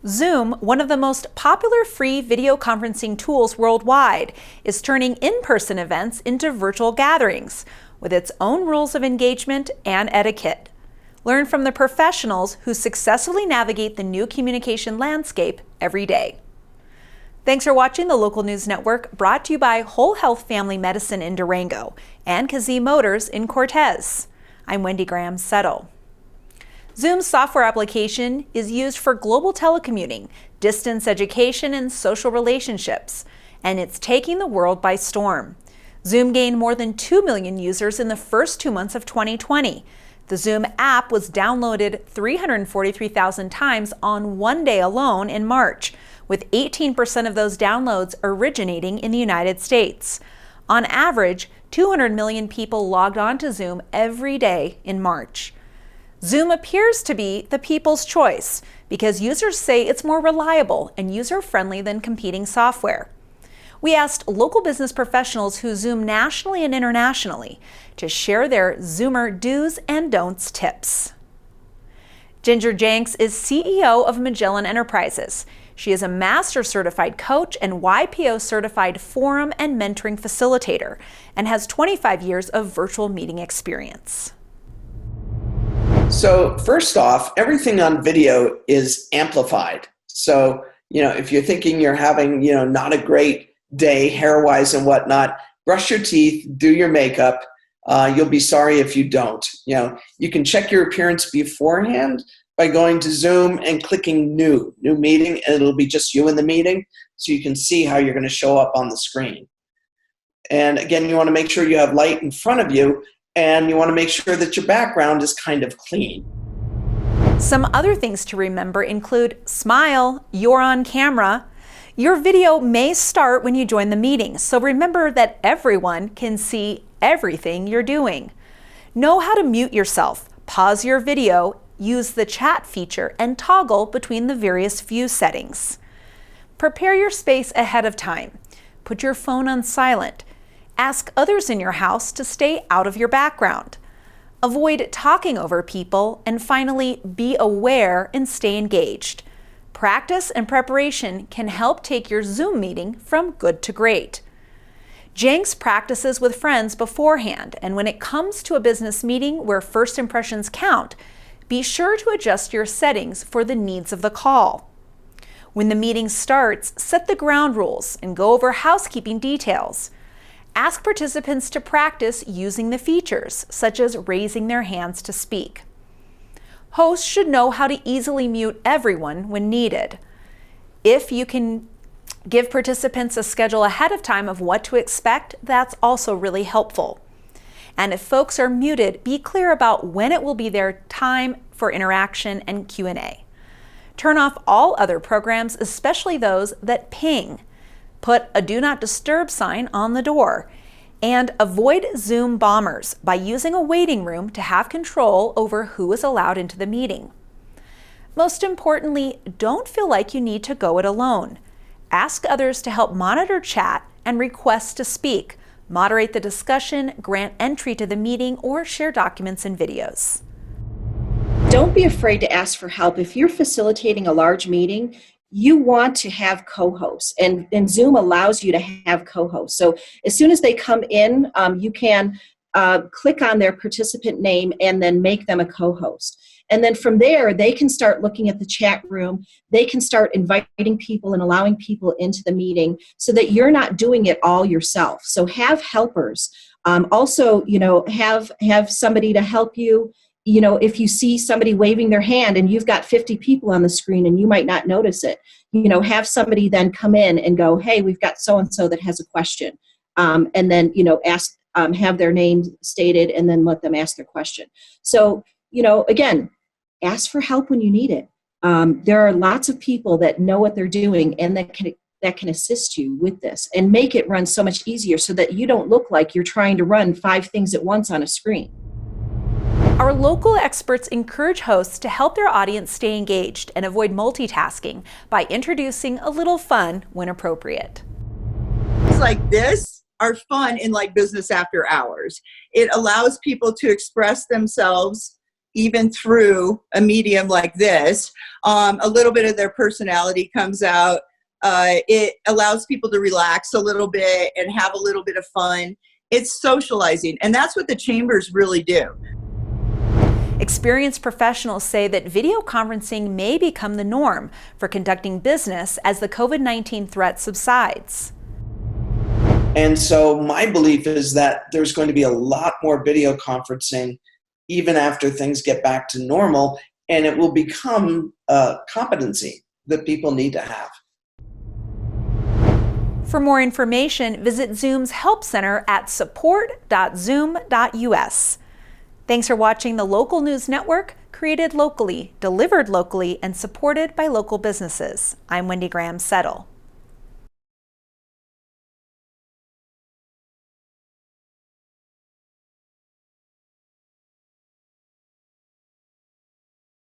Zoom, one of the most popular free video conferencing tools worldwide, is turning in-person events into virtual gatherings with its own rules of engagement and etiquette. Learn from the professionals who successfully navigate the new communication landscape every day. Thanks for watching the Local News Network, brought to you by Whole Health Family Medicine in Durango and Kazee Motors in Cortez. I'm Wendy Graham-Settle. Zoom's software application is used for global telecommuting, distance education, and social relationships, and it's taking the world by storm. Zoom gained more than 2 million users in the first 2 months of 2020. The Zoom app was downloaded 343,000 times on one day alone in March, with 18% of those downloads originating in the United States. On average, 200 million people logged on to Zoom every day in March. Zoom appears to be the people's choice because users say it's more reliable and user-friendly than competing software. We asked local business professionals who Zoom nationally and internationally to share their Zoomer do's and don'ts tips. Ginger Jenks is CEO of Magellan Enterprises. She is a Master Certified Coach and YPO Certified Forum and Mentoring Facilitator and has 25 years of virtual meeting experience. So first off, everything on video is amplified. So, if you're thinking you're having, not a great day hair-wise and whatnot, brush your teeth, do your makeup. You'll be sorry if you don't. You can check your appearance beforehand by going to Zoom and clicking new meeting, and it'll be just you in the meeting, so you can see how you're going to show up on the screen. And again, you want to make sure you have light in front of you, and you want to make sure that your background is kind of clean. Some other things to remember include smile, you're on camera. Your video may start when you join the meeting, so remember that everyone can see everything you're doing. Know how to mute yourself, pause your video, use the chat feature, and toggle between the various view settings. Prepare your space ahead of time. Put your phone on silent. Ask others in your house to stay out of your background. Avoid talking over people, and finally, be aware and stay engaged. Practice and preparation can help take your Zoom meeting from good to great. Jenks practices with friends beforehand, and when it comes to a business meeting where first impressions count, be sure to adjust your settings for the needs of the call. When the meeting starts, set the ground rules and go over housekeeping details. Ask participants to practice using the features, such as raising their hands to speak. Hosts should know how to easily mute everyone when needed. If you can give participants a schedule ahead of time of what to expect, that's also really helpful. And if folks are muted, be clear about when it will be their time for interaction and Q&A. Turn off all other programs, especially those that ping. Put a Do Not Disturb sign on the door, and avoid Zoom bombers by using a waiting room to have control over who is allowed into the meeting. Most importantly, don't feel like you need to go it alone. Ask others to help monitor chat and request to speak, moderate the discussion, grant entry to the meeting, or share documents and videos. Don't be afraid to ask for help. If you're facilitating a large meeting, you want to have co-hosts, and Zoom allows you to have co-hosts. So as soon as they come in, you can click on their participant name and then make them a co-host. And then from there, they can start looking at the chat room. They can start inviting people and allowing people into the meeting so that you're not doing it all yourself. So have helpers. Also, have somebody to help you. If you see somebody waving their hand and you've got 50 people on the screen and you might not notice it, have somebody then come in and go, hey, we've got so-and-so that has a question. And then, ask, have their name stated and then let them ask their question. So, again, ask for help when you need it. There are lots of people that know what they're doing and that can assist you with this and make it run so much easier so that you don't look like you're trying to run 5 things at once on a screen. Our local experts encourage hosts to help their audience stay engaged and avoid multitasking by introducing a little fun when appropriate. Things like this are fun in like business after hours. It allows people to express themselves even through a medium like this. A little bit of their personality comes out. It allows people to relax a little bit and have a little bit of fun. It's socializing, and that's what the chambers really do. Experienced professionals say that video conferencing may become the norm for conducting business as the COVID-19 threat subsides. And so my belief is that there's going to be a lot more video conferencing even after things get back to normal, and it will become a competency that people need to have. For more information, visit Zoom's Help Center at support.zoom.us. Thanks for watching the Local News Network, created locally, delivered locally, and supported by local businesses. I'm Wendy Graham Settle.